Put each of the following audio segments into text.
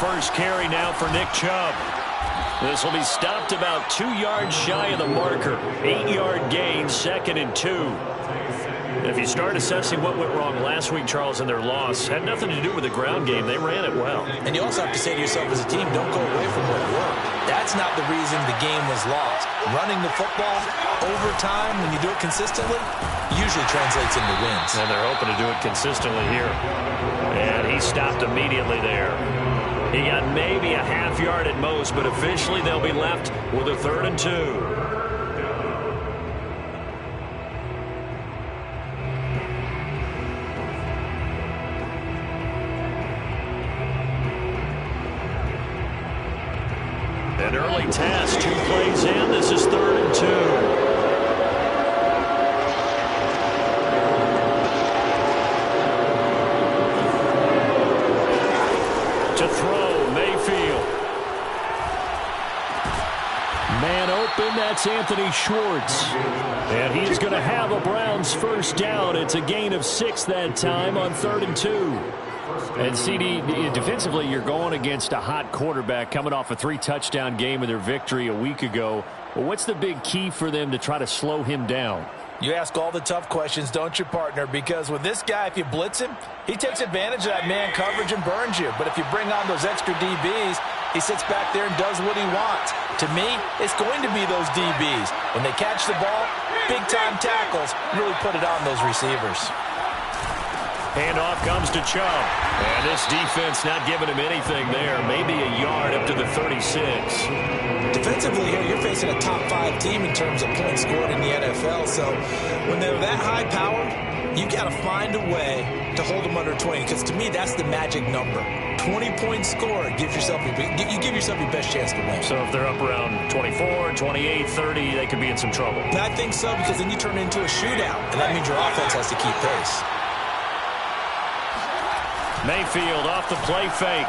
first carry now for Nick Chubb. This will be stopped about 2 yards shy of the marker. 8-yard gain, 2nd and 2. If you start assessing what went wrong last week, Charles, in their loss, had nothing to do with the ground game. They ran it well. And you also have to say to yourself as a team, don't go away from what worked. That's not the reason the game was lost. Running the football over time, when you do it consistently, usually translates into wins. And they're hoping to do it consistently here. And he stopped immediately there. He got maybe a half yard at most, but officially they'll be left with a 3rd and 2. An early task, 2 plays in. This is 3rd and 2. To throw, Mayfield. Man open, that's Anthony Schwartz. And he's going to have a Browns first down. It's a gain of 6 that time on 3rd and 2. And, CD, defensively, you're going against a hot quarterback coming off a 3-touchdown game in their victory a week ago. Well, what's the big key for them to try to slow him down? You ask all the tough questions, don't you, partner? Because with this guy, if you blitz him, he takes advantage of that man coverage and burns you. But if you bring on those extra DBs, he sits back there and does what he wants. To me, it's going to be those DBs. When they catch the ball, big-time tackles really put it on those receivers. Handoff comes to Chubb. And this defense not giving him anything there. Maybe a yard up to the 36. Defensively here, you're facing a top 5 team in terms of points scored in the NFL. So when they're that high-powered, you got to find a way to hold them under 20. Because to me, that's the magic number. 20 points scored gives yourself you give yourself your best chance to win. So if they're up around 24, 28, 30, they could be in some trouble. And I think so, because then you turn it into a shootout. And that means your offense has to keep pace. Mayfield off the play fake.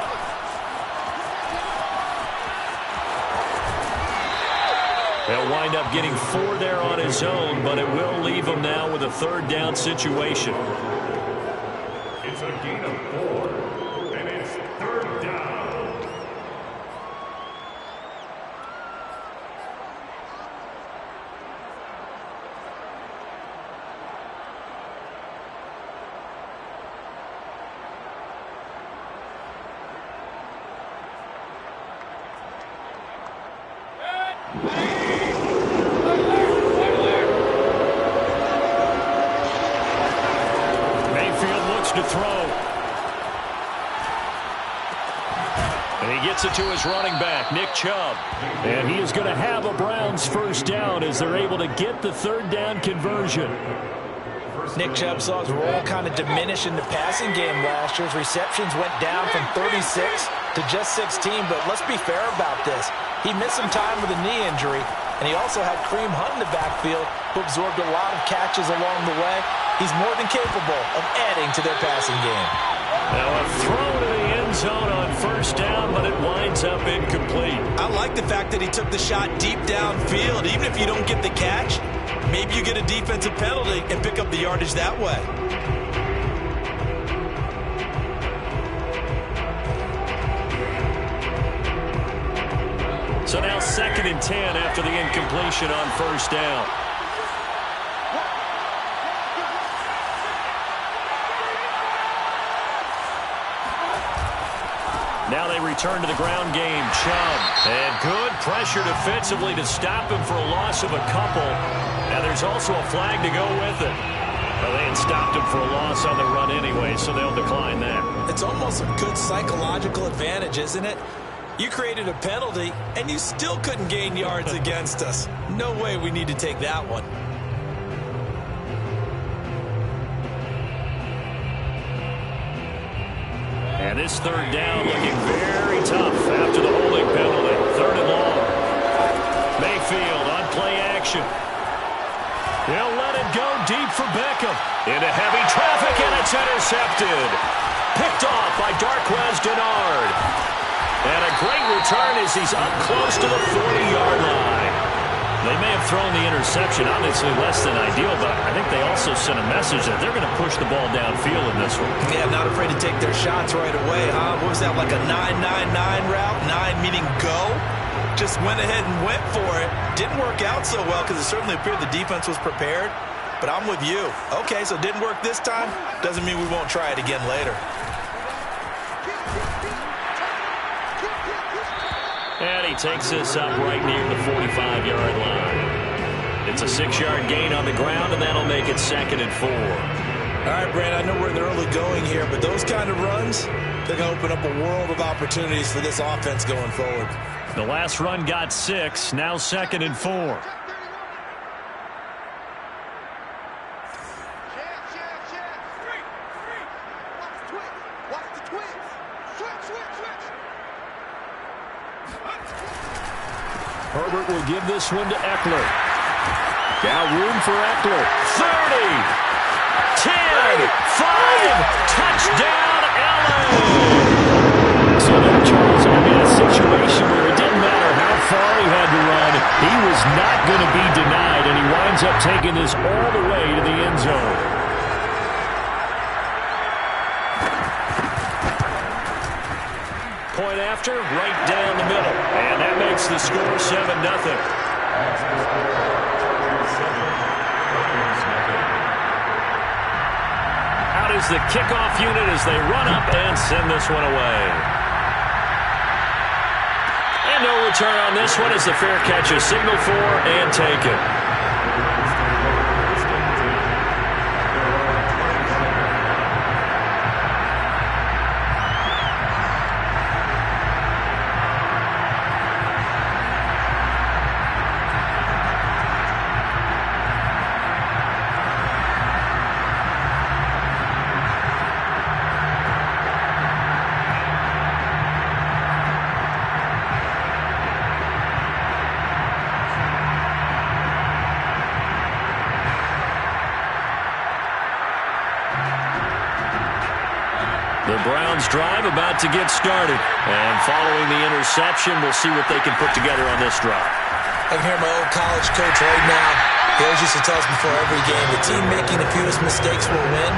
They'll wind up getting 4 there on his own, but it will leave him now with a 3rd down situation. It's a gain of 4, and it's 3rd down. To throw. And he gets it to his running back, Nick Chubb. And he is going to have a Browns first down as they're able to get the 3rd down conversion. Nick Chubb saw his role kind of diminish in the passing game last year. His receptions went down from 36 to just 16, but let's be fair about this. He missed some time with a knee injury, and he also had Kareem Hunt in the backfield, who absorbed a lot of catches along the way. He's more than capable of adding to their passing game. Now a throw to the end zone on 1st down, but it winds up incomplete. I like the fact that he took the shot deep downfield. Even if you don't get the catch, maybe you get a defensive penalty and pick up the yardage that way. So now 2nd and 10 after the incompletion on 1st down. Now they return to the ground game. Chubb. And good pressure defensively to stop him for a loss of a couple. And there's also a flag to go with it. Well, they had stopped him for a loss on the run anyway, so they'll decline that. It's almost a good psychological advantage, isn't it? You created a penalty, and you still couldn't gain yards against us. No way we need to take that one. And this 3rd down looking very tough after the holding penalty. 3rd and long. Mayfield on play action. He'll let it go deep for Beckham. Into heavy traffic, and it's intercepted. Picked off by Darqueze Dennard. And a great return as he's up close to the 40-yard line. They may have thrown the interception, obviously less than ideal, but I think they also sent a message that they're going to push the ball downfield in this one. Yeah, not afraid to take their shots right away, huh? What was that, like a 9-9-9 route? 9 meaning go? Just went ahead and went for it. Didn't work out so well because it certainly appeared the defense was prepared. But I'm with you. Okay, so it didn't work this time. Doesn't mean we won't try it again later. And he takes this up right near the 45-yard line. It's a 6-yard gain on the ground, and that'll make it 2nd and 4. All right, Brand, I know we're in the early going here, but those kind of runs, they're going to open up a world of opportunities for this offense going forward. The last run got 6, now 2nd and 4. Herbert will give this one to Eckler. Got room for Eckler. 30, 10, 5, touchdown, LA! So there, Charles, I mean, a situation where it didn't matter how far he had to run, he was not going to be denied, and he winds up taking this all the way to the end zone. Point after, right down the middle. And that makes the score 7-0. Out is the kickoff unit as they run up and send this one away. And no return on this one as the fair catch is signaled for and taken. The Browns drive about to get started. And following the interception, we'll see what they can put together on this drive. I can hear my old college coach right now. He always used to tell us before every game, the team making the fewest mistakes will win.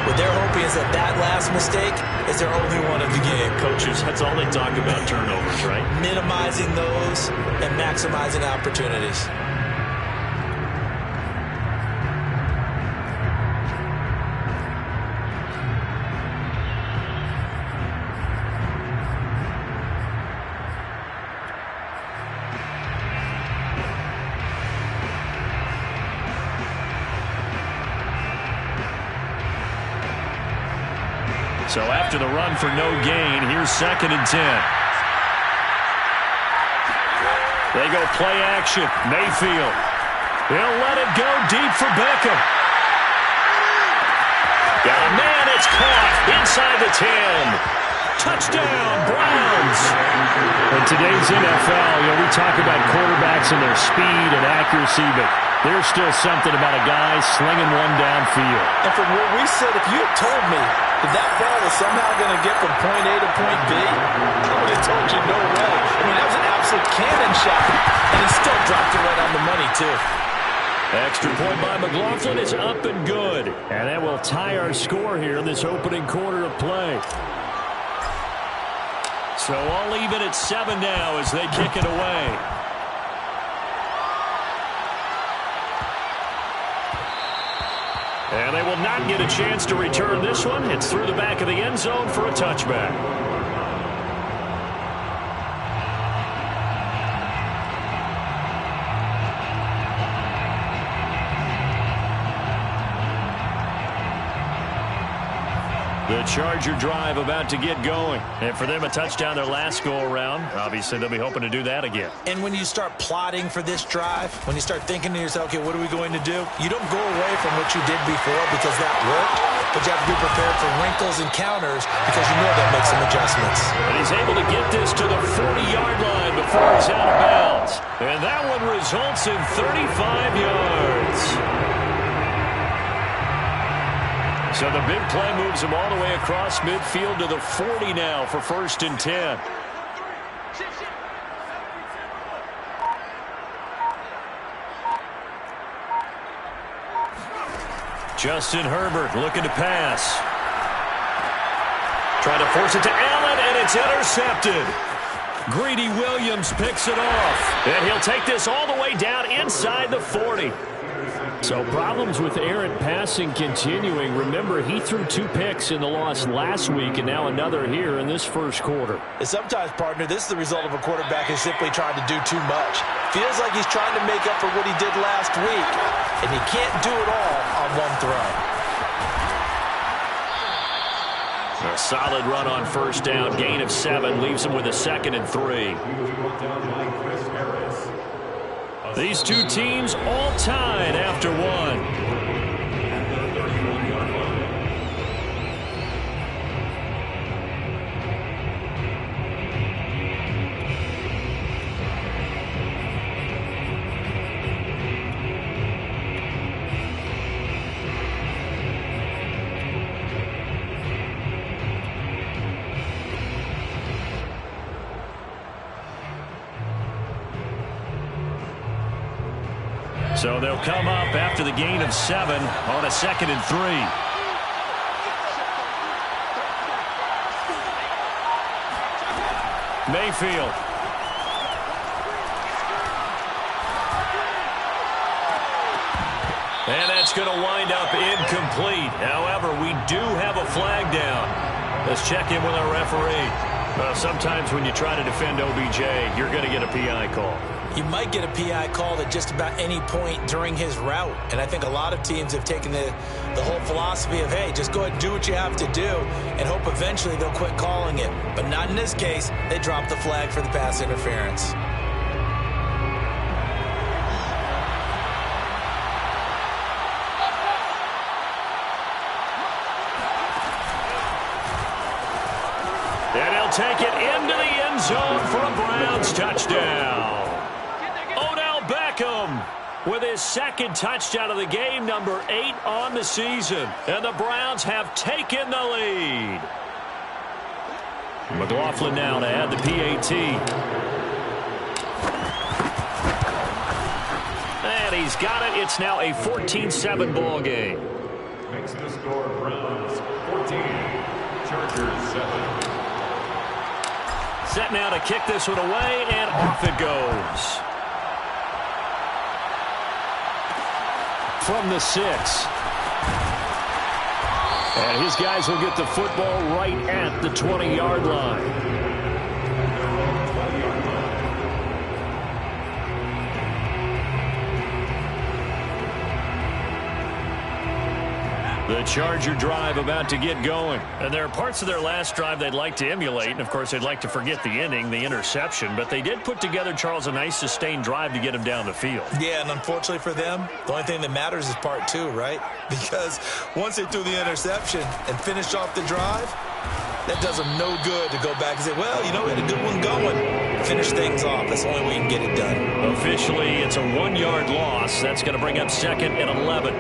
What they're hoping is that that last mistake is their only one of the game. Coaches, that's all they talk about, turnovers, right? Minimizing those and maximizing opportunities. So after the run for no gain, here's 2nd and 10. They go play action. Mayfield. He'll let it go deep for Beckham. Got a man. It's caught inside the 10. Touchdown, Browns. In today's NFL, we talk about quarterbacks and their speed and accuracy, but there's still something about a guy slinging one downfield. And from where we sit, if you had told me that ball was somehow going to get from point A to point B, I would have told you no way. I mean, that was an absolute cannon shot, and he still dropped it right on the money, too. Extra point by McLaughlin is up and good. And that will tie our score here in this opening quarter of play. So all even at 7 now as they kick it away. And they will not get a chance to return this one. It's through the back of the end zone for a touchback. The Charger drive about to get going. And for them, a touchdown their last go-around. Obviously, they'll be hoping to do that again. And when you start plotting for this drive, when you start thinking to yourself, okay, what are we going to do? You don't go away from what you did before because that worked, but you have to be prepared for wrinkles and counters because you know they'll make some adjustments. And he's able to get this to the 40-yard line before he's out of bounds. And that one results in 35 yards. So the big play moves him all the way across midfield to the 40 now for 1st and 10. Justin Herbert looking to pass. Trying to force it to Allen, and it's intercepted. Greedy Williams picks it off. And he'll take this all the way down inside the 40. So problems with errant passing continuing. Remember, he threw 2 picks in the loss last week, and now another here in this first quarter. And sometimes, partner, this is the result of a quarterback who's simply trying to do too much. Feels like he's trying to make up for what he did last week, and he can't do it all on one throw. A solid run on first down. Gain of 7 leaves him with a 2nd and 3. These two teams all tied after 1. So they'll come up after the gain of 7 on a 2nd and 3. Mayfield. And that's going to wind up incomplete. However, we do have a flag down. Let's check in with our referee. Well, sometimes when you try to defend OBJ, you're going to get a PI call. You might get a PI called at just about any point during his route. And I think a lot of teams have taken the whole philosophy of, hey, just go ahead and do what you have to do and hope eventually they'll quit calling it. But not in this case. They dropped the flag for the pass interference. And he'll take it into the end zone for a Browns touchdown. Odell Beckham with his 2nd touchdown of the game, number 8 on the season. And the Browns have taken the lead. McLaughlin now to add the PAT. And he's got it. It's now a 14-7 ball game. Makes the score Browns 14, Chargers 7. Set now to kick this one away, and off it goes. From the 6. And his guys will get the football right at the 20-yard line. The Charger drive about to get going. And there are parts of their last drive they'd like to emulate. And, of course, they'd like to forget the inning, the interception. But they did put together, Charles, a nice sustained drive to get him down the field. Yeah, and unfortunately for them, the only thing that matters is part 2, right? Because once they threw the interception and finished off the drive, that does them no good to go back and say, well, you know, we had a good one going. Finish things off. That's the only way you can get it done. Officially, it's a 1-yard loss. That's going to bring up 2nd and 11.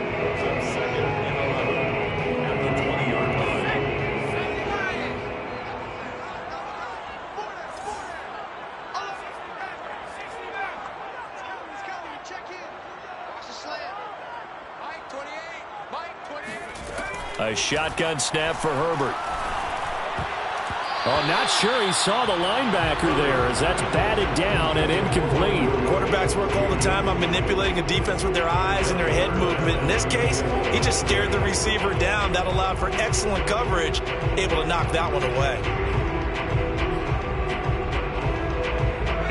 A shotgun snap for Herbert. Oh, not sure he saw the linebacker there as that's batted down and incomplete. Quarterbacks work all the time on manipulating a defense with their eyes and their head movement. In this case, he just stared the receiver down. That allowed for excellent coverage, able to knock that one away.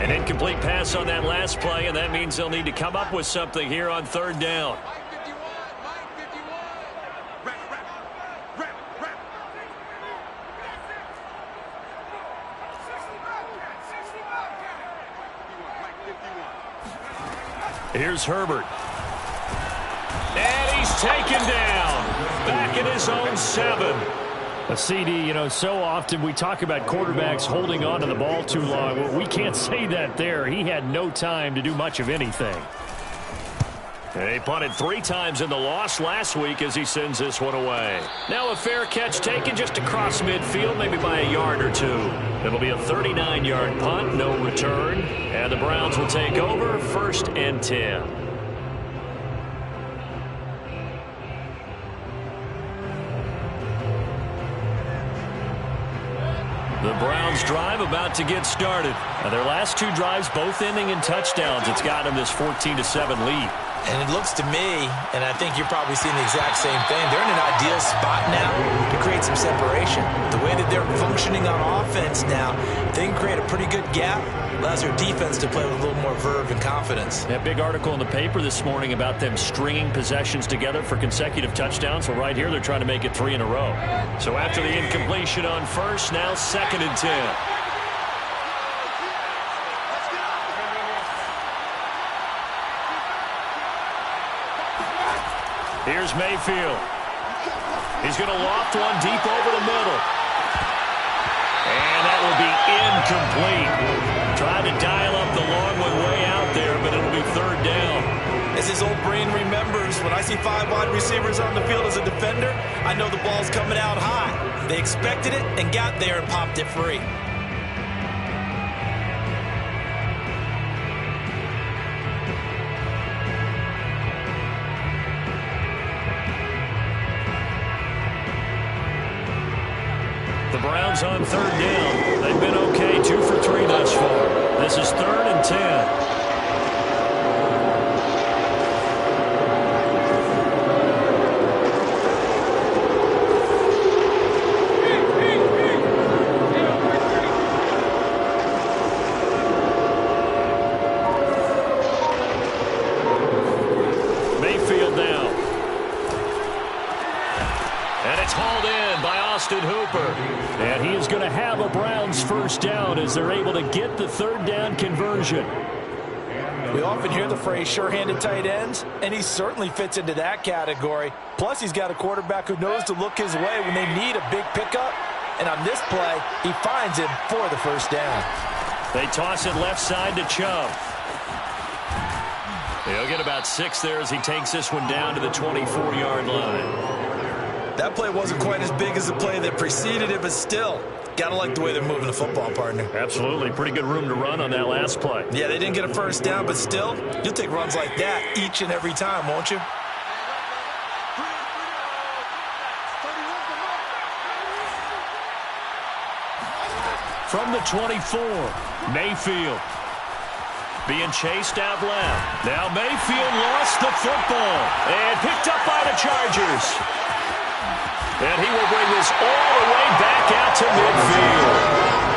An incomplete pass on that last play, and that means they'll need to come up with something here on 3rd down. Here's Herbert. And he's taken down. Back in his own 7. A CD, you know, so often we talk about quarterbacks holding on to the ball too long. Well, we can't say that there. He had no time to do much of anything. And he punted 3 times in the loss last week as he sends this one away. Now a fair catch taken just across midfield, maybe by a yard or 2. It'll be a 39-yard punt, no return. And the Browns will take over 1st and 10. The Browns drive about to get started. Now, their last two drives both ending in touchdowns. It's got them this 14-7 lead. And it looks to me, and I think you're probably seeing the exact same thing, they're in an ideal spot now to create some separation. The way that they're functioning on offense now, they can create a pretty good gap. Allows their defense to play with a little more verve and confidence. That big article in the paper this morning about them stringing possessions together for consecutive touchdowns. Well, right here, they're trying to make it 3 in a row. So after the incompletion on first, now 2nd and 10. Here's Mayfield. He's going to loft one deep over the middle. And that will be incomplete. Trying to dial up the long one way out there, but it'll be 3rd down. As his old brain remembers, when I see 5 wide receivers on the field as a defender, I know the ball's coming out high. They expected it and got there and popped it free. The Browns on 3rd down. They've been okay, 2 for 3 thus far. This is 3rd and 10. Mayfield now. And it's hauled in by Austin Hooper. And he is going to have a Browns 1st down as they're able to get the 3rd down conversion. We often hear the phrase sure-handed tight ends, and he certainly fits into that category. Plus, he's got a quarterback who knows to look his way when they need a big pickup. And on this play, he finds him for the 1st down. They toss it left side to Chubb. He'll get about 6 there as he takes this one down to the 24-yard line. That play wasn't quite as big as the play that preceded it, but still, gotta like the way they're moving the football, partner. Absolutely. Pretty good room to run on that last play. Yeah, they didn't get a 1st down, but still, you'll take runs like that each and every time, won't you? From the 24, Mayfield. Being chased out left. Now Mayfield lost the football and picked up by the Chargers. And he will bring this all the way back out to midfield.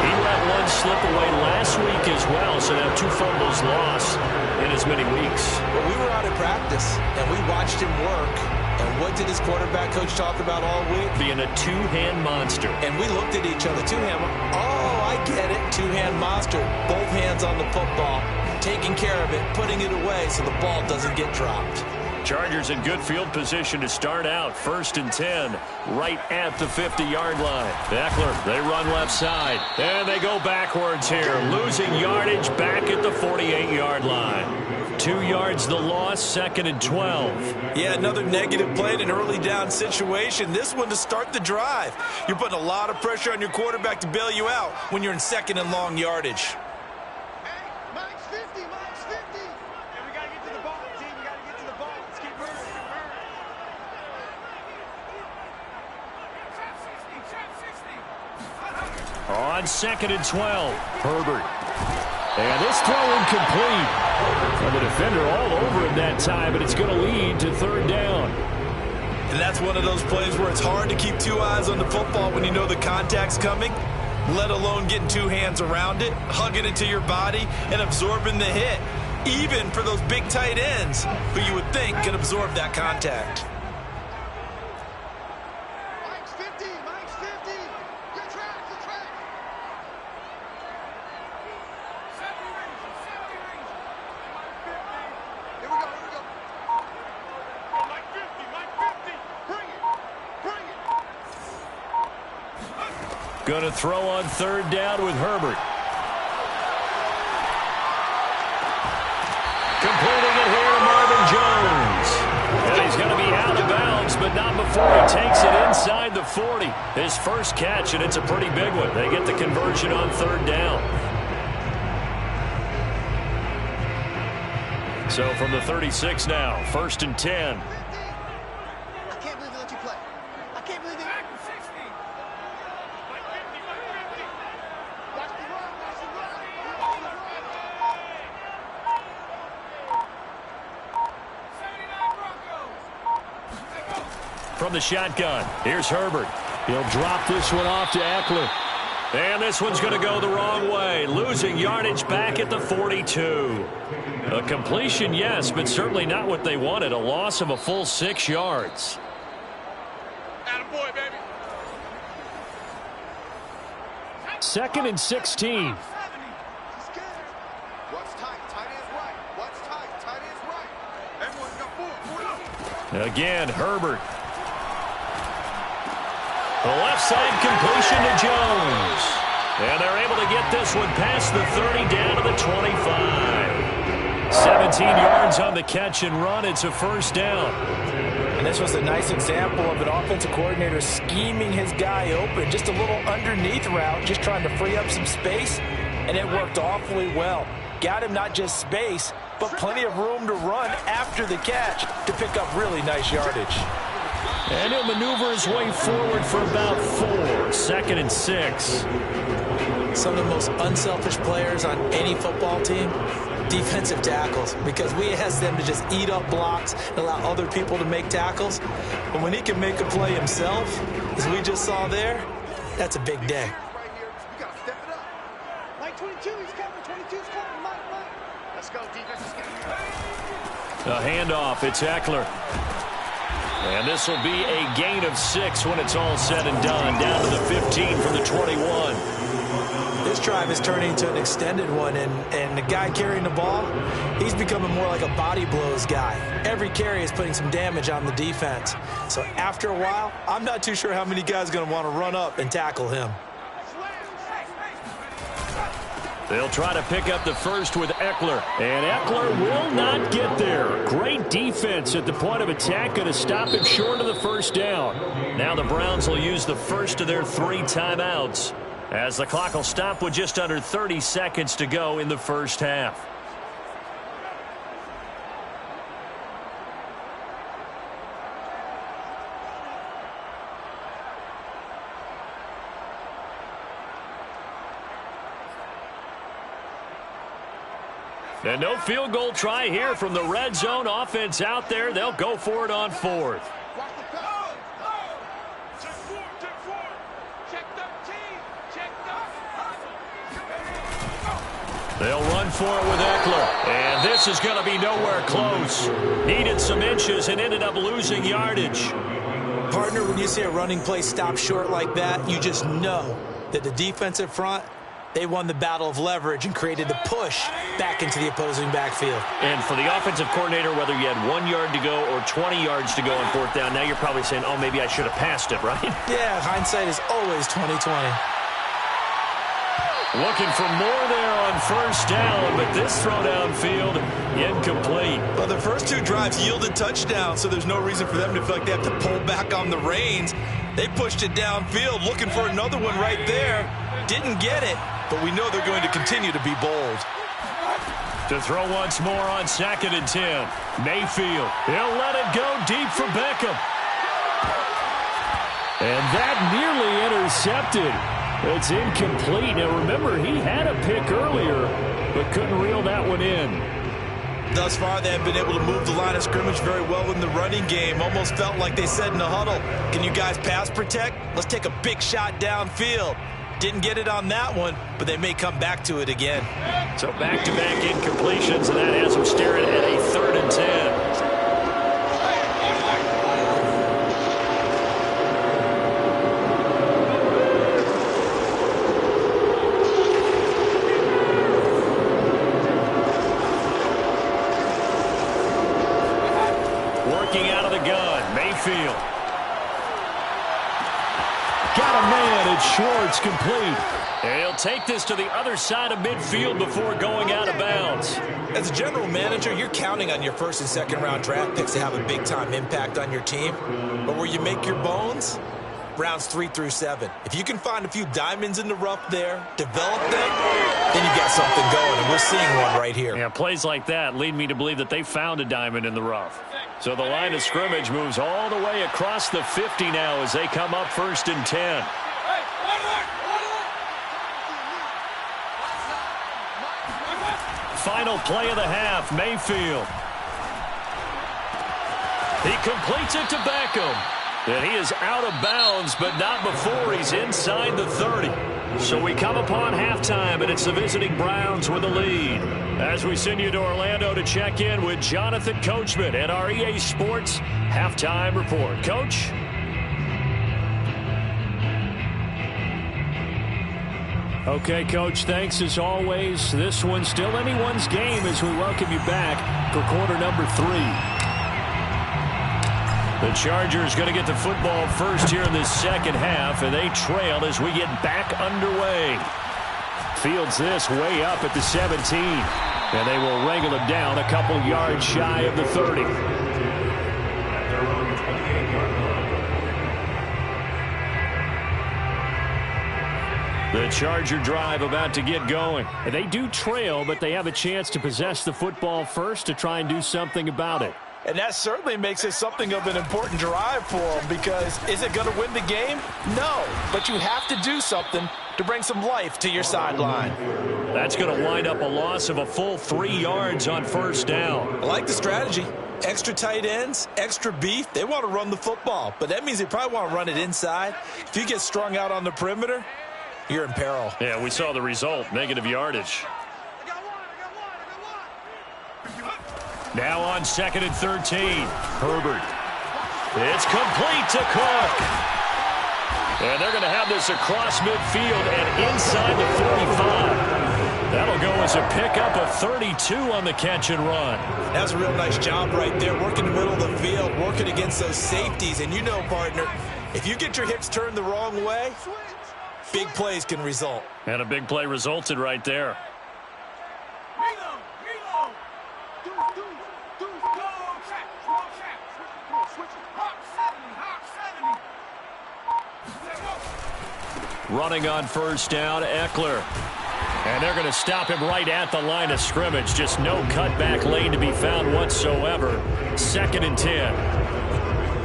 He let one slip away last week as well, so now 2 fumbles lost in as many weeks. Well, we were out at practice, and we watched him work. And what did his quarterback coach talk about all week? Being a 2-hand monster. And we looked at each other, 2-hand. Oh, I get it, 2-hand monster. Both hands on the football, taking care of it, putting it away so the ball doesn't get dropped. Chargers in good field position to start out. 1st and 10, right at the 50-yard line. Eckler, they run left side. And they go backwards here. Losing yardage back at the 48-yard line. 2 yards the loss, 2nd and 12. Yeah, another negative play in an early down situation. This one to start the drive. You're putting a lot of pressure on your quarterback to bail you out when you're in 2nd and long yardage. On 2nd and 12, Herbert. And this throw incomplete. And the defender all over him that time, but it's going to lead to 3rd down. And that's one of those plays where it's hard to keep 2 eyes on the football when you know the contact's coming, let alone getting 2 hands around it, hugging it to your body, and absorbing the hit. Even for those big tight ends who you would think can absorb that contact. Going to throw on 3rd down with Herbert. Completing it here to Marvin Jones. And he's going to be out of bounds, but not before he takes it inside the 40. His first catch, and it's a pretty big one. They get the conversion on 3rd down. So from the 36 now, 1st and 10. from the shotgun. Here's Herbert. He'll drop this one off to Eckler. And this one's going to go the wrong way, losing yardage back at the 42. A completion, yes, but certainly not what they wanted. A loss of a full 6 yards. Attaboy, baby. 2nd and 16. What's tight? Tight is right. What's tight? Tight is right. Everyone's got 4. Again, Herbert. The left side completion to Jones. And they're able to get this one past the 30 down to the 25. 17 yards on the catch and run. It's a first down. And this was a nice example of an offensive coordinator scheming his guy open. Just a little underneath route, just trying to free up some space. And it worked awfully well. Got him not just space, but plenty of room to run after the catch to pick up really nice yardage. And he'll maneuver his way forward for about 4. 2nd and 6. Some of the most unselfish players on any football team, defensive tackles, because we ask them to just eat up blocks and allow other people to make tackles. But when he can make a play himself, as we just saw there, that's a big day. Right here. We got to step it up. Mike 22, he's coming. 22's coming. Mike. Let's go, defense. Let's get it. A handoff. It's Eckler. And this will be a gain of 6 when it's all said and done. Down to the 15 from the 21. This drive is turning into an extended one, and the guy carrying the ball, he's becoming more like a body blows guy. Every carry is putting some damage on the defense. So after a while, I'm not too sure how many guys are going to want to run up and tackle him. They'll try to pick up the first with Eckler. And Eckler will not get there. Great defense at the point of attack. Going to stop him short of the first down. Now the Browns will use the first of their 3 timeouts, as the clock will stop with just under 30 seconds to go in the first half. And no field goal try here from the red zone. Offense out there. They'll go for it on 4th. Check 4. Check 13. Check 13. They'll run for it with Eckler. And this is going to be nowhere close. Needed some inches and ended up losing yardage. Partner, when you see a running play stop short like that, you just know that the defensive front, they won the battle of leverage and created the push back into the opposing backfield. And for the offensive coordinator, whether you had 1 yard to go or 20 yards to go on 4th down, now you're probably saying, oh, maybe I should have passed it, right? Yeah, hindsight is always 20/20. Looking for more there on 1st down, but this throw downfield incomplete. Well, the first 2 drives yielded touchdowns, so there's no reason for them to feel like they have to pull back on the reins. They pushed it downfield, looking for another one right there. Didn't get it, but we know they're going to continue to be bold. To throw once more on 2nd and 10. Mayfield. He'll let it go deep for Beckham. And that nearly intercepted. It's incomplete. Now remember, he had a pick earlier, but couldn't reel that one in. Thus far, they have been able to move the line of scrimmage very well in the running game. Almost felt like they said in the huddle, can you guys pass protect? Let's take a big shot downfield. Didn't get it on that one, but they may come back to it again. So back-to-back incompletions, and that has them staring at a 3rd and 10. Working out of the gun, Mayfield. Got a man, it's Schwartz, complete. And he'll take this to the other side of midfield before going out of bounds. As a general manager, you're counting on your 1st and 2nd round draft picks to have a big-time impact on your team. But where you make your bones, rounds 3 through 7. If you can find a few diamonds in the rough there, develop them, then you got something going, and we're seeing one right here. Yeah, plays like that lead me to believe that they found a diamond in the rough. So the line of scrimmage moves all the way across the 50 now as they come up 1st and 10. Final play of the half, Mayfield. He completes it to Beckham. And he is out of bounds, but not before he's inside the 30. So we come upon halftime, and it's the visiting Browns with the lead. As we send you to Orlando to check in with Jonathan Coachman and our EA Sports Halftime Report. Coach? Okay, Coach, thanks as always. This one's still anyone's game as we welcome you back for quarter number 3. The Chargers going to get the football first here in this second half, and they trail as we get back underway. Fields this way up at the 17, and they will wrangle him down a couple yards shy of the 30. The Charger drive about to get going. They do trail, but they have a chance to possess the football first to try and do something about it. And that certainly makes it something of an important drive for them, because is it going to win the game? No, but you have to do something to bring some life to your sideline. That's going to wind up a loss of a full 3 yards on first down. I like the strategy. Extra tight ends, extra beef. They want to run the football, but that means they probably want to run it inside. If you get strung out on the perimeter, you're in peril. Yeah, we saw the result, negative yardage. Now on 2nd and 13, Herbert. It's complete to Cook. And they're going to have this across midfield and inside the 45. That'll go as a pickup of 32 on the catch and run. That's a real nice job right there, working the middle of the field, working against those safeties. And you know, partner, if you get your hips turned the wrong way, big plays can result. And a big play resulted right there. Running on first down, Eckler. And they're going to stop him right at the line of scrimmage. Just no cutback lane to be found whatsoever. 2nd and 10.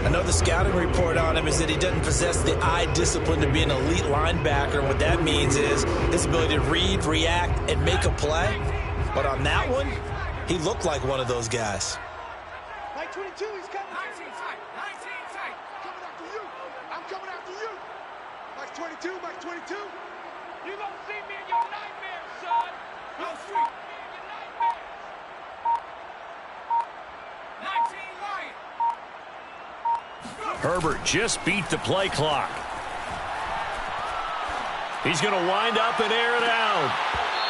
I know the scouting report on him is that he doesn't possess the eye discipline to be an elite linebacker. What that means is his ability to read, react, and make a play. But on that one, he looked like one of those guys. Mike 22, he's coming. 19 tight. Coming after you. I'm coming after you. Mike 22, Mike 22. You gonna see me in your nightmares, son. Go street. In your nightmares. 19 Lion. Herbert just beat the play clock. He's going to wind up and air it out.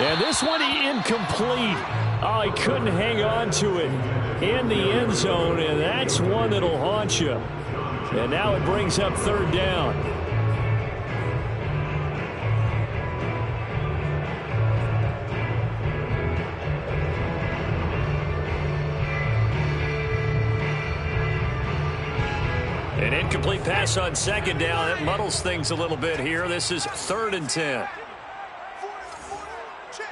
And this one incomplete. Oh, he couldn't hang on to it in the end zone, and that's one that'll haunt you. And now it brings up 3rd down. An incomplete pass on 2nd down. It muddles things a little bit here. This is 3rd and 10. Check.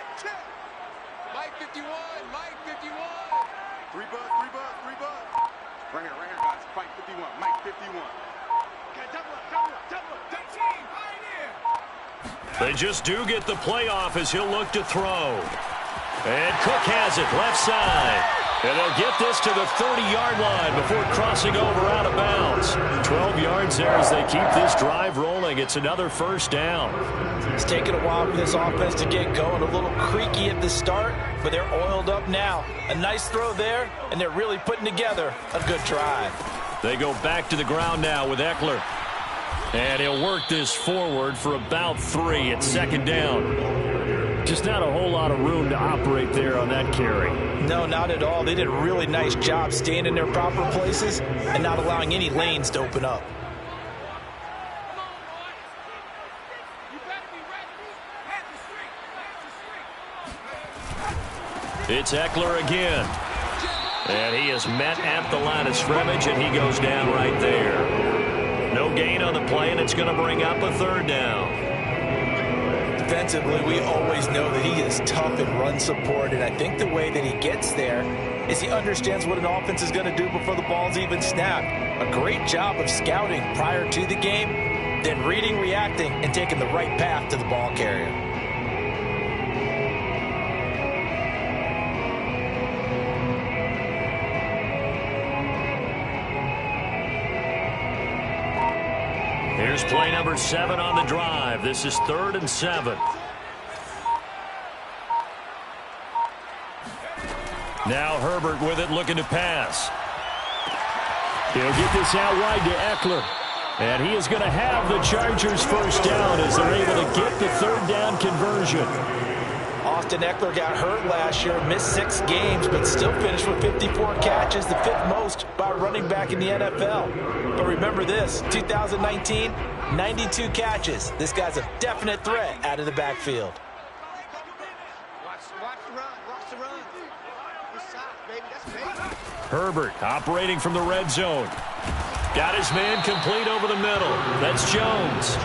Mike 51, Mike 51. 3 bucks. Right here, guys. Mike 51, Mike 51. Okay, double up. 13, They just do get the playoff as he'll look to throw. And Cook has it left side. And they'll get this to the 30-yard line before crossing over out of bounds. 12 yards there as they keep this drive rolling. It's another first down. It's taken a while for this offense to get going. A little creaky at the start, but they're oiled up now. A nice throw there, and they're really putting together a good drive. They go back to the ground now with Eckler. And he'll work this forward for about 3 at 2nd down. Just not a whole lot of room to operate there on that carry. No, not at all. They did a really nice job staying in their proper places and not allowing any lanes to open up. It's Eckler again. And he is met at the line of scrimmage, and he goes down right there. No gain on the play, and it's going to bring up a 3rd down. Defensively, we always know that he is tough in run support, and I think the way that he gets there is he understands what an offense is going to do before the ball's even snapped. A great job of scouting prior to the game, then reading, reacting, and taking the right path to the ball carrier. Here's play number 7 on the drive. This is 3rd and 7. Now Herbert with it, looking to pass. He'll get this out wide to Eckler. And he is going to have the Chargers first down as they're able to get the 3rd down conversion. Austin Eckler got hurt last year, missed 6 games, but still finished with 54 catches, the 5th most by a running back in the NFL. But remember this, 2019, 92 catches. This guy's a definite threat out of the backfield. Watch the run. Watch the run. Good shot, baby. That's baby. Herbert operating from the red zone. Got his man complete over the middle. That's Jones.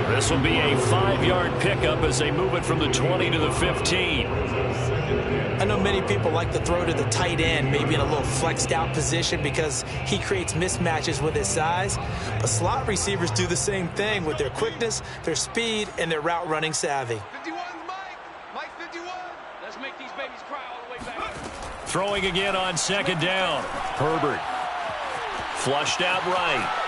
This will be a 5-yard pickup as they move it from the 20 to the 15. I know many people like to throw to the tight end, maybe in a little flexed out position because he creates mismatches with his size. But slot receivers do the same thing with their quickness, their speed, and their route running savvy. 51, Mike 51. Let's make these babies cry all the way back. Throwing again on 2nd down. Herbert. Flushed out right.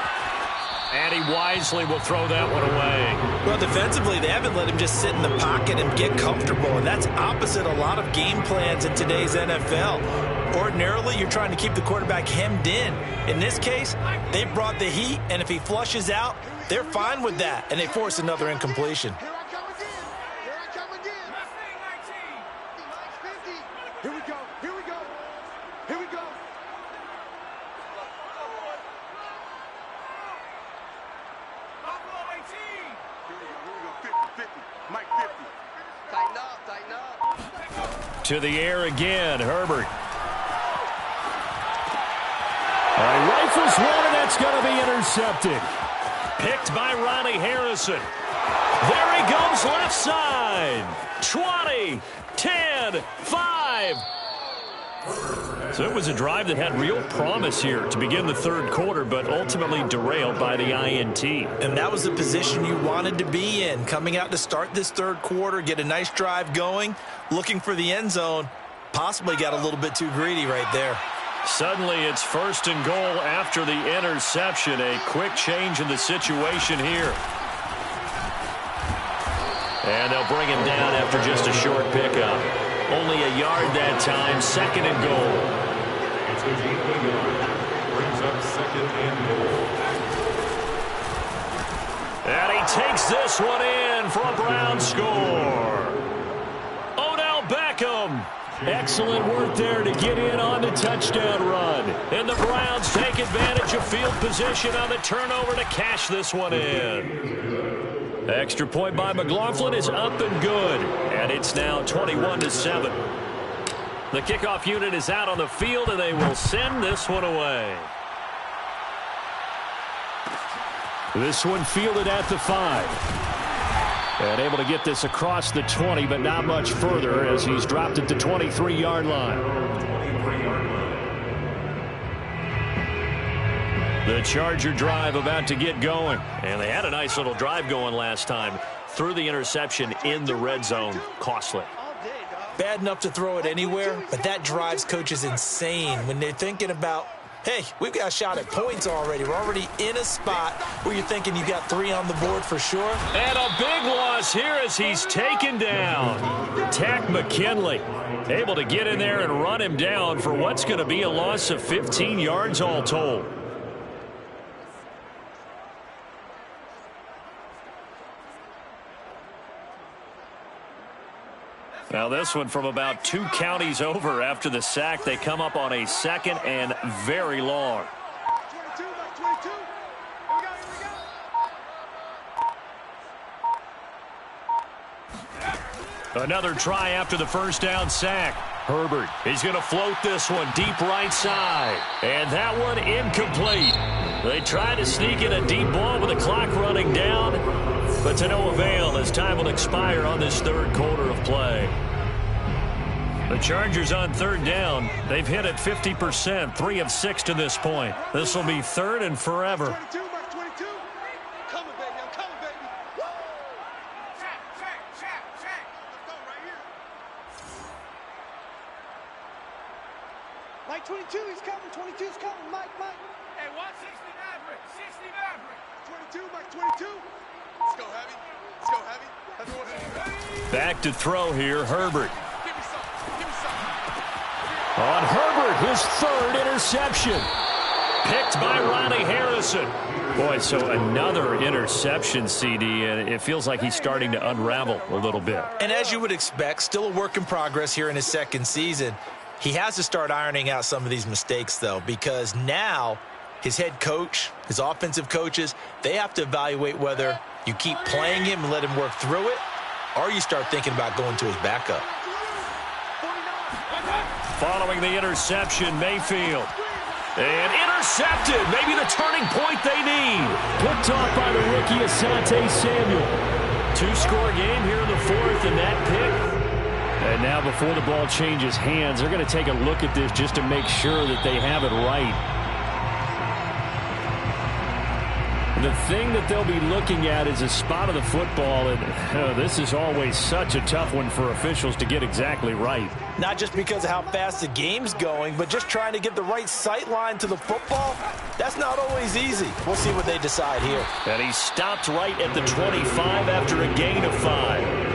And he wisely will throw that one away. Well, defensively, they haven't let him just sit in the pocket and get comfortable, and that's opposite a lot of game plans in today's NFL. Ordinarily, you're trying to keep the quarterback hemmed in. In this case, they brought the heat, and if he flushes out, they're fine with that, and they force another incompletion. Here I come again. Here I come again. 50. Here we go. Here we go. Here we go. Here we go. 50. Mike 50. Tighten up. To the air again, Herbert. Rifles one, and that's going to be intercepted. Picked by Ronnie Harrison. There he goes left side. 20, 10, 5. So it was a drive that had real promise here to begin the 3rd quarter, but ultimately derailed by the INT. And that was the position you wanted to be in, coming out to start this 3rd quarter, get a nice drive going, looking for the end zone. Possibly got a little bit too greedy right there. Suddenly it's 1st and goal after the interception. A quick change in the situation here. And they'll bring him down after just a short pickup. Only a yard that time, 2nd and goal. Brings up 2nd and goal. And he takes this one in for a Brown score. Odell Beckham. Excellent work there to get in on the touchdown run. And the Browns take advantage of field position on the turnover to cash this one in. Extra point by McLaughlin is up and good. And it's now 21-7. The kickoff unit is out on the field, and they will send this one away. This one fielded at the 5. And able to get this across the 20, but not much further as he's dropped it to 23-yard line. The Charger drive about to get going. And they had a nice little drive going last time. Threw the interception in the red zone. Costly. Bad enough to throw it anywhere, but that drives coaches insane when they're thinking about, hey, we've got a shot at points already. We're already in a spot where you're thinking you got 3 on the board for sure. And a big loss here as he's taken down. Takk McKinley able to get in there and run him down for what's going to be a loss of 15 yards all told. Now this one from about 2 counties over after the sack. They come up on a 2nd and very long. 22, Mike 22. Here we go. Another try after the 1st down sack. Herbert, he's going to float this one deep right side. And that one incomplete. They try to sneak in a deep ball with the clock running down, but to no avail as time will expire on this 3rd quarter of play. The Chargers on 3rd down. They've hit it 50%, 3 of 6 to this point. This will be 3rd and forever. 22, Mike 22. I'm coming, baby. I'm coming, baby. Woo! Check. Let's go right here. Mike 22, he's coming. 22's coming. Mike. Hey, 160 Maverick. 60 Maverick. 22, Mike 22. Let's go heavy. Let's go heavy. Everyone. Back to throw here, Herbert. Give me some. On Herbert, his third interception. Picked by Ronnie Harrison. Boy, so another interception, CD, and it feels like he's starting to unravel a little bit. And as you would expect, still a work in progress here in his second season. He has to start ironing out some of these mistakes, though, because now his head coach, his offensive coaches, they have to evaluate whether you keep playing him and let him work through it, or you start thinking about going to his backup. Following the interception, Mayfield. And intercepted. Maybe the turning point they need. Picked off by the rookie Asante Samuel. Two-score game here in the fourth, and that pick. And now before the ball changes hands, they're going to take a look at this just to make sure that they have it right. The thing that they'll be looking at is a spot of the football, and this is always such a tough one for officials to get exactly right. Not just because of how fast the game's going, but just trying to get the right sight line to the football. That's not always easy. We'll see what they decide here. And he stopped right at the 25 after a gain of 5.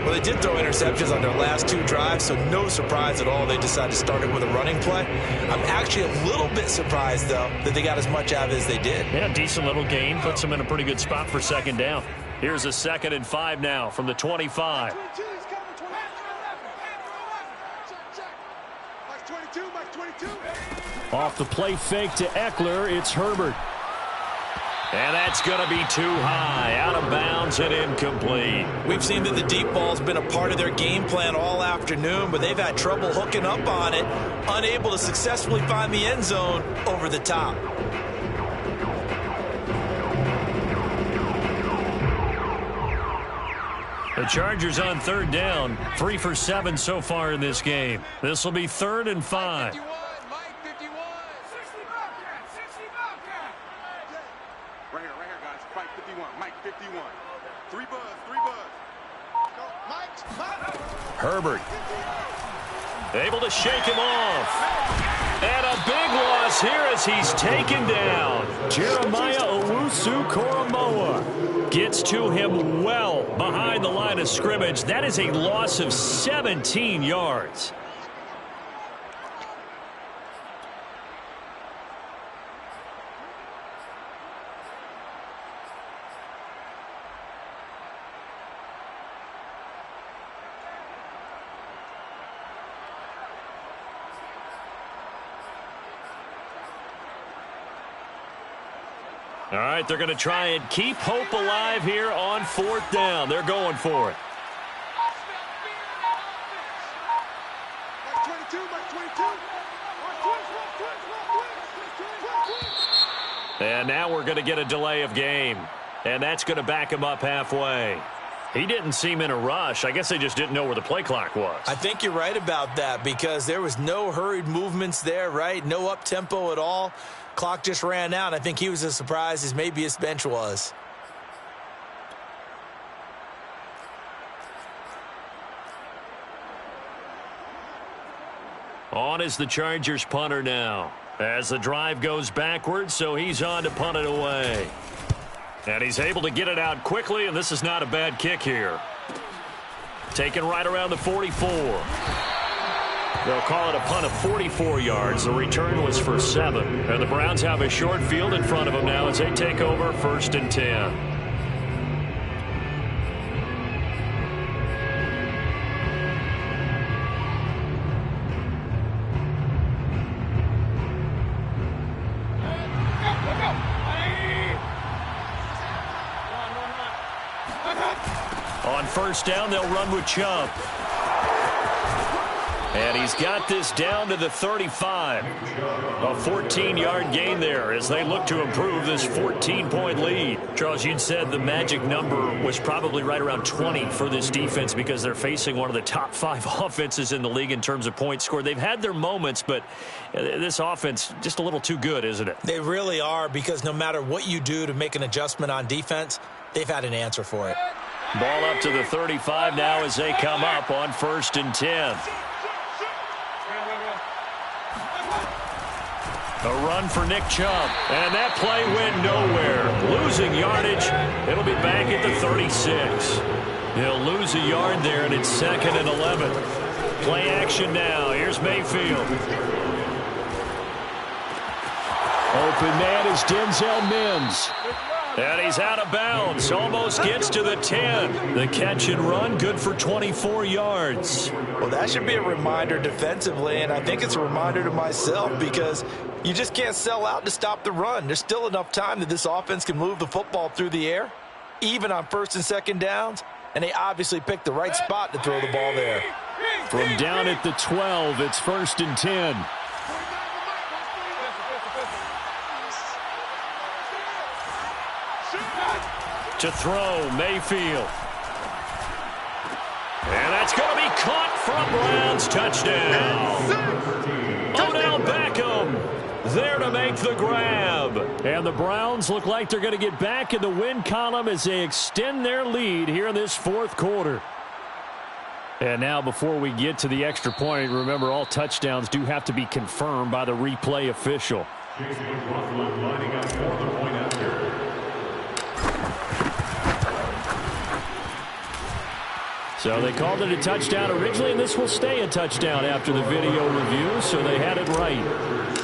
Well, they did throw interceptions on their last two drives, so no surprise at all they decided to start it with a running play. I'm actually a little bit surprised, though, that they got as much out of it as they did. Yeah, decent little gain. Puts them in a pretty good spot for second down. Here's a 2nd and 5 now from the 25. 22, he's coming. 22. Check. Mike 22, Mike 22. Off the play fake to Eckler, it's Herbert. And that's going to be too high, out of bounds and incomplete. We've seen that the deep ball's been a part of their game plan all afternoon, but they've had trouble hooking up on it, unable to successfully find the end zone over the top. The Chargers on 3rd down, 3 for 7 so far in this game. This will be 3rd and 5. Mike 51. 60 Bobcat. 60 Bobcat. Right here, guys. Mike 51. Mike 51. 3 buzz. Go, Mike. Herbert. Able to shake him off. And a big loss here as he's taken down. Jeremiah Owusu-Koramoah gets to him well behind the line of scrimmage. That is a loss of 17 yards. All right, they're going to try and keep hope alive here on 4th down. They're going for it. Mike 22, Mike 22. And now we're going to get a delay of game. And that's going to back him up halfway. He didn't seem in a rush. I guess they just didn't know where the play clock was. I think you're right about that because there was no hurried movements there, right? No up-tempo at all. Clock just ran out. I think he was as surprised as maybe his bench was. On is the Chargers punter now. As the drive goes backwards, so he's on to punt it away. And he's able to get it out quickly, and this is not a bad kick here. Taken right around the 44. They'll call it a punt of 44 yards. The return was for 7. And the Browns have a short field in front of them now as they take over 1st and 10. On 1st down, they'll run with Chubb. And he's got this down to the 35. A 14-yard gain there as they look to improve this 14-point lead. Charles, you'd said the magic number was probably right around 20 for this defense because they're facing one of the top 5 offenses in the league in terms of points scored. They've had their moments, but this offense just a little too good, isn't it? They really are because no matter what you do to make an adjustment on defense, they've had an answer for it. Ball up to the 35 now as they come up on 1st and 10. A run for Nick Chubb. And that play went nowhere. Losing yardage. It'll be back at the 36. He'll lose a yard there, and it's 2nd and 11. Play action now. Here's Mayfield. Open man is Denzel Mims. And he's out of bounds. Almost gets to the 10. The catch and run, good for 24 yards. Well, that should be a reminder defensively, and I think it's a reminder to myself because you just can't sell out to stop the run. There's still enough time that this offense can move the football through the air, even on 1st and 2nd downs, and they obviously picked the right spot to throw the ball there. From down at the 12, it's 1st and 10. To throw, Mayfield. And that's going to be caught from Browns. Touchdown. Odell Beckham there to make the grab. And the Browns look like they're going to get back in the win column as they extend their lead here in this 4th quarter. And now before we get to the extra point, remember all touchdowns do have to be confirmed by the replay official. James McLaughlin lining up for the point after. So they called it a touchdown originally, and this will stay a touchdown after the video review, so they had it right.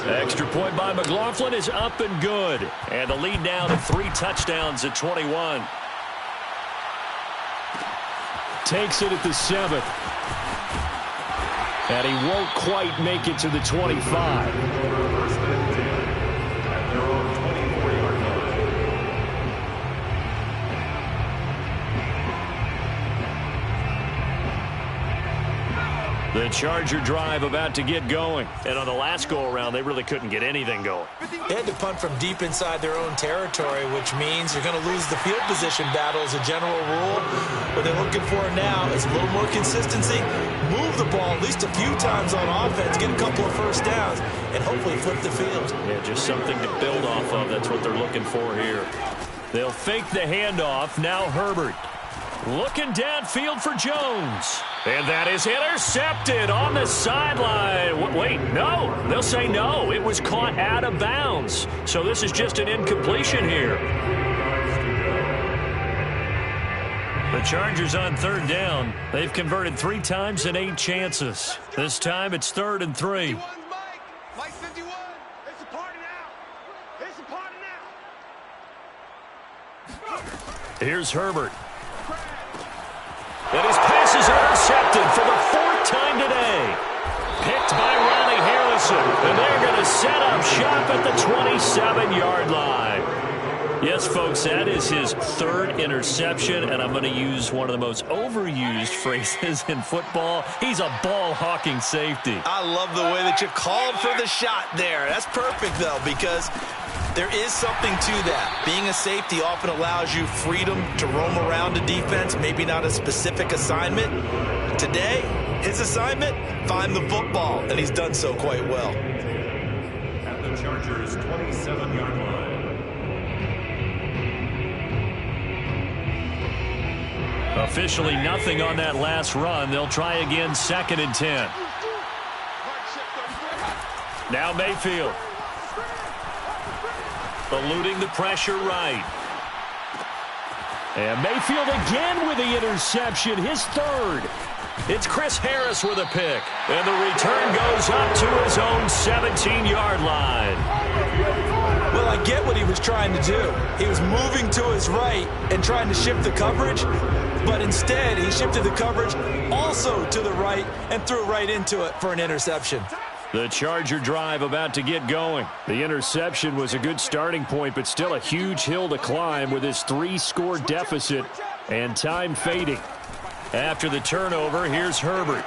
Extra point by McLaughlin is up and good. And the lead now to 3 touchdowns at 21. Takes it at the 7th. And he won't quite make it to the 25. The Charger drive about to get going. And on the last go-around, they really couldn't get anything going. They had to punt from deep inside their own territory, which means you're going to lose the field position battle as a general rule. What they're looking for now is a little more consistency, move the ball at least a few times on offense, get a couple of first downs, and hopefully flip the field. Yeah, just something to build off of. That's what they're looking for here. They'll fake the handoff. Now Herbert. Looking downfield for Jones. And that is intercepted on the sideline. Wait, no. They'll say no. It was caught out of bounds. So this is just an incompletion here. The Chargers on 3rd down. They've converted 3 times in 8 chances. This time it's 3rd and 3. Mike 51. It's a party now. It's a party now. Here's Herbert. And his pass is intercepted for the 4th time today. Picked by Ronnie Harrison. And they're going to set up shop at the 27-yard line. Yes, folks, that is his 3rd interception, and I'm going to use one of the most overused phrases in football. He's a ball-hawking safety. I love the way that you called for the shot there. That's perfect, though, because there is something to that. Being a safety often allows you freedom to roam around a defense, maybe not a specific assignment. Today, his assignment, find the football, and he's done so quite well. At the Chargers' 27-yard line. Officially nothing on that last run. They'll try again, 2nd and 10. Now Mayfield. Eluding the pressure right. And Mayfield again with the interception, his 3rd. It's Chris Harris with a pick. And the return goes up to his own 17-yard line. Well, I get what he was trying to do. He was moving to his right and trying to shift the coverage, but instead he shifted the coverage also to the right and threw right into it for an interception. The Charger drive about to get going. The interception was a good starting point, but still a huge hill to climb with his 3-score deficit and time fading. After the turnover, here's Herbert.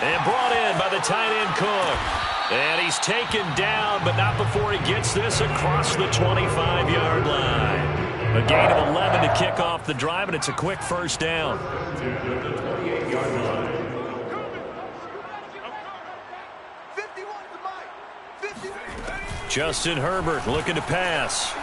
And brought in by the tight end Cook. And he's taken down, but not before he gets this across the 25-yard line. A gain of 11 to kick off the drive, and it's a quick 1st down. Justin Herbert looking to pass.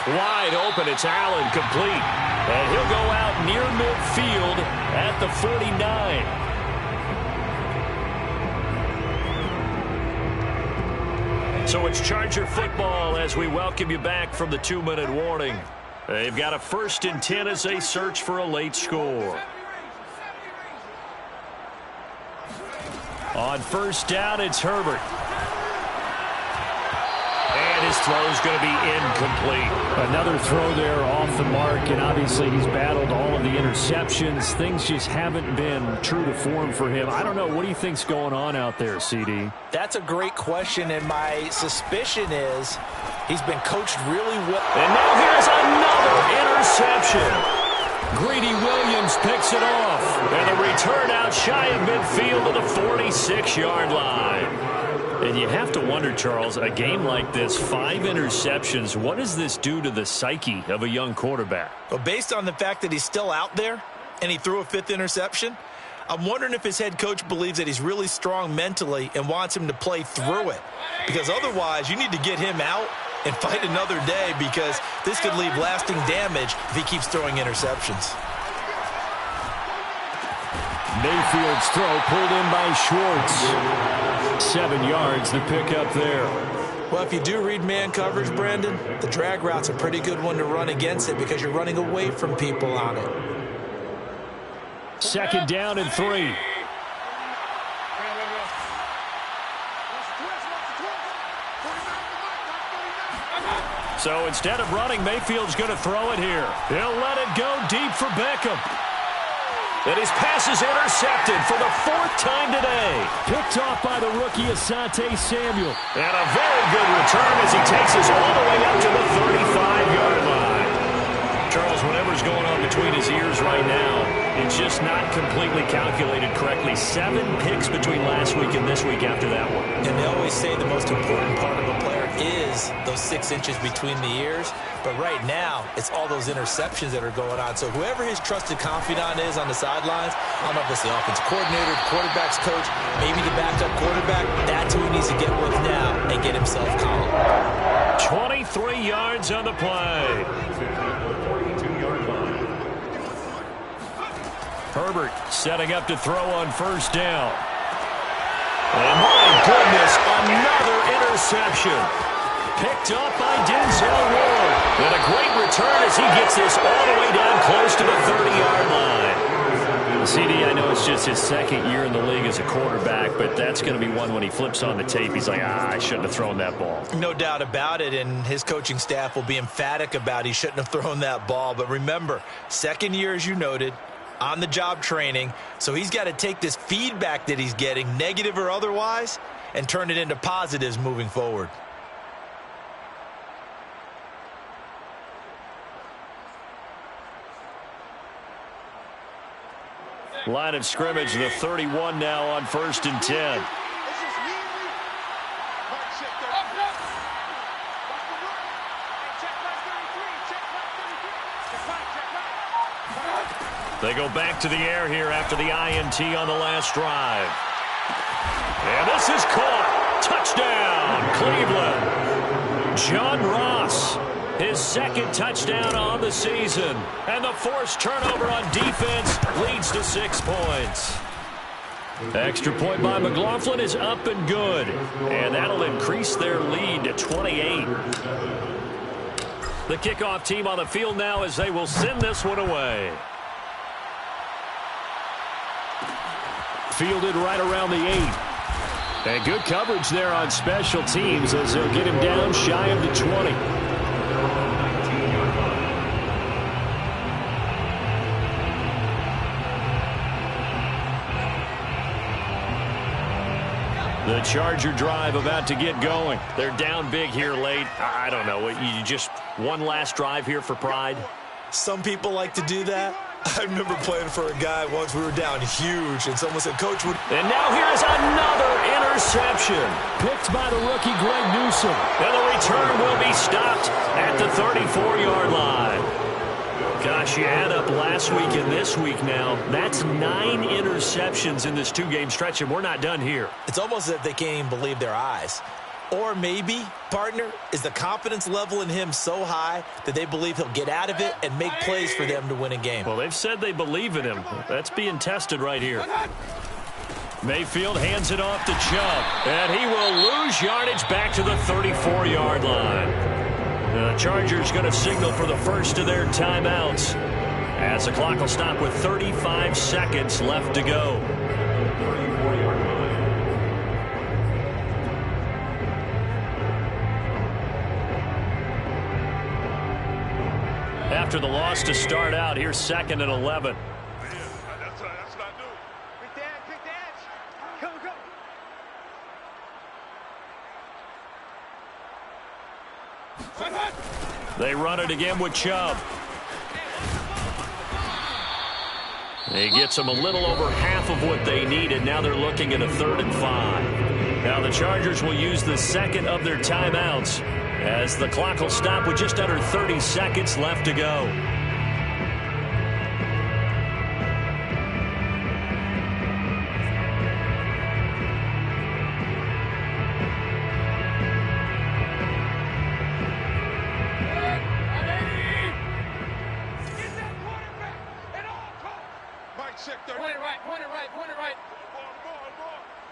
Wide open, it's Allen, complete. And he'll go out near midfield at the 49. So it's Charger football as we welcome you back from the 2-minute warning. They've got a 1st and 10 as they search for a late score. On 1st down, it's Herbert. And his throw is going to be incomplete. Another throw there off the mark, and obviously he's battled all of the interceptions. Things just haven't been true to form for him. I don't know. What do you think's going on out there, CD? That's a great question, and my suspicion is he's been coached really well. And now here's another interception. Greedy Williams picks it off. And the return out shy of midfield to the 46-yard line. And you have to wonder, Charles, a game like this, 5 interceptions, what does this do to the psyche of a young quarterback? Well, based on the fact that he's still out there and he threw a 5th interception, I'm wondering if his head coach believes that he's really strong mentally and wants him to play through it. Because otherwise, you need to get him out and fight another day, because this could leave lasting damage if he keeps throwing interceptions. Mayfield's throw pulled in by Schwartz. 7 yards, the pickup there. Well, if you do read man coverage, Brandon, the drag route's a pretty good one to run against it because you're running away from people on it. 2nd down and 3. So instead of running, Mayfield's going to throw it here. He'll let it go deep for Beckham. And his pass is intercepted for the 4th time today. Picked off by the rookie Asante Samuel. And a very good return as he takes us all the way up to the 35-yard line. Charles, whatever's going on between his ears right now, it's just not completely calculated correctly. 7 picks between last week and this week after that one. And they always say the most important part of a player is those 6 inches between the ears. But right now, it's all those interceptions that are going on. So whoever his trusted confidant is on the sidelines, I don't know if it's the offensive coordinator, the quarterback's coach, maybe the backup quarterback, that's who he needs to get with now and get himself calm. 23 yards on the play. Herbert setting up to throw on 1st down. And my goodness, another interception. Picked up by Denzel Ward. And a great return as he gets this all the way down close to the 30-yard line. CD, I know it's just his 2nd year in the league as a quarterback, but that's going to be one when he flips on the tape. He's like, I shouldn't have thrown that ball. No doubt about it, and his coaching staff will be emphatic about he shouldn't have thrown that ball. But remember, 2nd year, as you noted, on-the-job training, so he's got to take this feedback that he's getting, negative or otherwise, and turn it into positives moving forward. Line of scrimmage, the 31 now on 1st and 10. They go back to the air here after the INT on the last drive. And this is caught. Touchdown, Cleveland. John Ross, his 2nd touchdown on the season. And the forced turnover on defense leads to 6 points. Extra point by McLaughlin is up and good. And that'll increase their lead to 28. The kickoff team on the field now as they will send this one away. Fielded right around the 8. And good coverage there on special teams as they'll get him down shy of the 20. The Charger drive about to get going. They're down big here late. I don't know. You just one last drive here for pride? Some people like to do that. I remember playing for a guy once. We were down huge, and someone said, Coach, would... And now here's another interception. Picked by the rookie Greg Newsome. And the return will be stopped at the 34-yard line. Gosh, you add up last week and this week now. That's 9 interceptions in this 2-game stretch, and we're not done here. It's almost as if they can't even believe their eyes. Or maybe, partner, is the confidence level in him so high that they believe he'll get out of it and make plays for them to win a game. Well, they've said they believe in him. That's being tested right here. Mayfield hands it off to Chubb, and he will lose yardage back to the 34-yard line. The Chargers going to signal for the first of their timeouts as the clock will stop with 35 seconds left to go. 34-yard line. After the loss to start out, here's 2nd and 11. That's what I do. Quick dash. Go. They run it again with Chubb. He gets them a little over half of what they needed. Now they're looking at a 3rd and 5. Now the Chargers will use the second of their timeouts as the clock will stop with just under 30 seconds left to go. Point it right.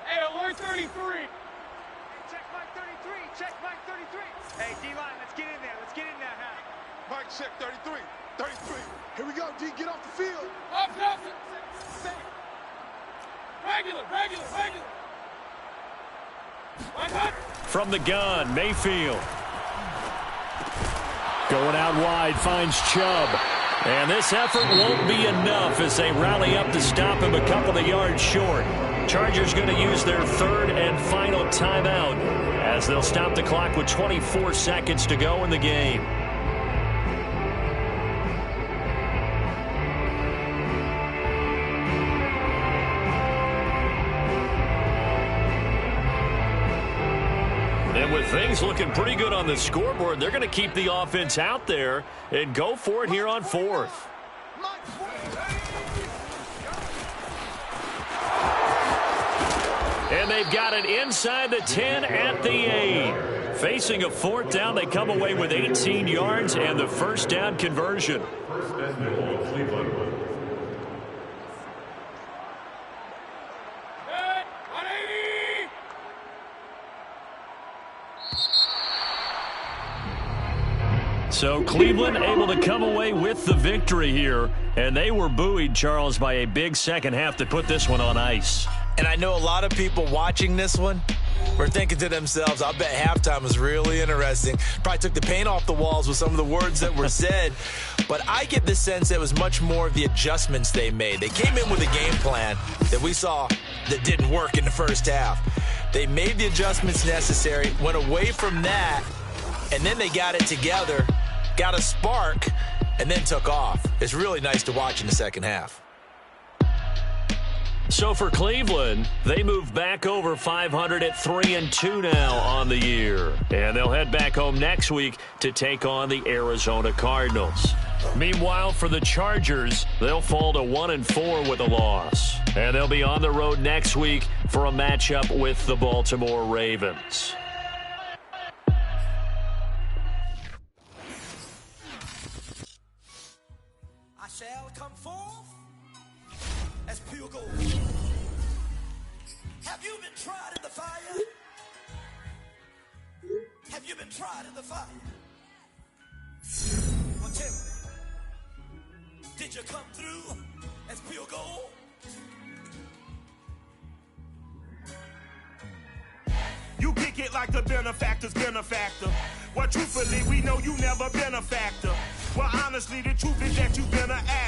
Hey, alert 33. Check Mike 33. Check Mike 33. Hey, D-line, let's get in there. Let's get in there, huh? Mike, check 33. 33. Here we go, D. Get off the field. Up. Regular. From the gun, Mayfield. Going out wide, finds Chubb. And this effort won't be enough as they rally up to stop him a couple of yards short. Chargers going to use their 3rd and final timeout as they'll stop the clock with 24 seconds to go in the game. And with things looking pretty good on the scoreboard, they're going to keep the offense out there and go for it here on 4th. And they've got it inside the 10 at the 8. Facing a 4th down, they come away with 18 yards and the first down conversion. First and goal, Cleveland. So Cleveland able to come away with the victory here, and they were buoyed, Charles, by a big second half to put this one on ice. And I know a lot of people watching this one were thinking to themselves, I bet halftime was really interesting. Probably took the paint off the walls with some of the words that were said. But I get the sense that it was much more of the adjustments they made. They came in with a game plan that we saw that didn't work in the first half. They made the adjustments necessary, went away from that, and then they got it together, got a spark, and then took off. It's really nice to watch in the second half. So for Cleveland, they move back over 500 at 3-2 now on the year. And they'll head back home next week to take on the Arizona Cardinals. Meanwhile, for the Chargers, they'll fall to 1-4 with a loss. And they'll be on the road next week for a matchup with the Baltimore Ravens. I shall come forth as pure gold. Have you been tried in the fire? Have you been tried in the fire? Well, tell me, did you come through as pure gold? You kick it like the benefactor's benefactor. Well, truthfully, we know you never been a factor. Well, honestly, the truth is that you've been an actor.